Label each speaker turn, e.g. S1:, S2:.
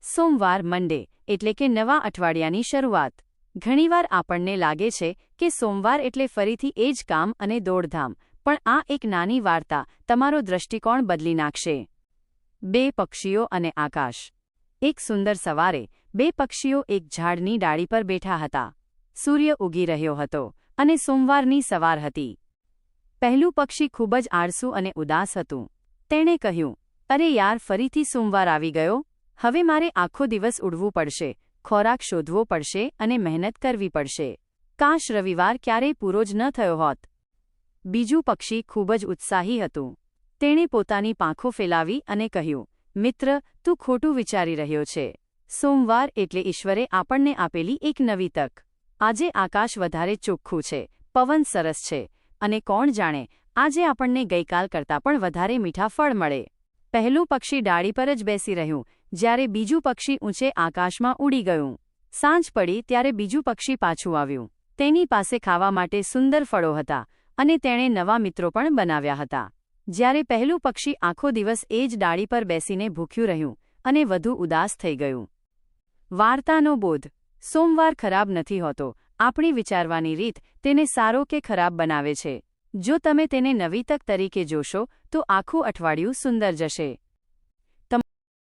S1: સોમવાર મંડે એટલે કે નવા અઠવાડિયાની શરૂઆત. ઘણીવાર આપણને લાગે છે કે સોમવાર એટલે ફરીથી એ જ કામ અને દોડધામ, પણ આ એક નાની વાર્તા તમારો દૃષ્ટિકોણ બદલી નાખશે. બે પક્ષીઓ અને આકાશ. એક સુંદર સવારે બે પક્ષીઓ એક ઝાડની ડાળી પર બેઠા હતા. સૂર્ય ઉગી રહ્યો હતો અને સોમવારની સવાર હતી. પહેલું પક્ષી ખૂબ જ આળસુ અને ઉદાસ હતું. તેણે કહ્યું, અરે યાર, ફરીથી સોમવાર આવી ગયો. હવે મારે આખો દિવસ ઉડવું પડશે, ખોરાક શોધવો પડશે અને મહેનત કરવી પડશે. કાશ રવિવાર ક્યારેય પૂરો જ ન થયો હોત. બીજું પક્ષી ખૂબ જ ઉત્સાહી હતું. તેણે પોતાની પાંખો ફેલાવી અને કહ્યું, મિત્ર, તું ખોટું વિચારી રહ્યો છે. સોમવાર એટલે ઈશ્વરે આપણને આપેલી એક નવી તક. આજે આકાશ વધારે ચોખ્ખું છે, પવન સરસ છે, અને કોણ જાણે આજે આપણને ગઈકાલ કરતાં પણ વધારે મીઠા ફળ મળે. પહેલું પક્ષી ડાળી પર જ બેસી રહ્યું, જ્યારે બીજું પક્ષી ઊંચે આકાશમાં ઉડી ગયું. સાંજ પડી ત્યારે બીજું પક્ષી પાછું આવ્યું. તેની પાસે ખાવા માટે સુંદર ફળો હતા અને તેણે નવા મિત્રો પણ બનાવ્યા હતા. જ્યારે પહેલું પક્ષી આખો દિવસ એ જ ડાળી પર બેસીને ભૂખ્યું રહ્યું અને વધુ ઉદાસ થઈ ગયું. વાર્તાનો બોધ: સોમવાર ખરાબ નથી હોતો, આપણી વિચારવાની રીત તેને સારો કે ખરાબ બનાવે છે. જો તમે તેને નવી તક તરીકે જોશો તો આખું અઠવાડિયું સુંદર જશે.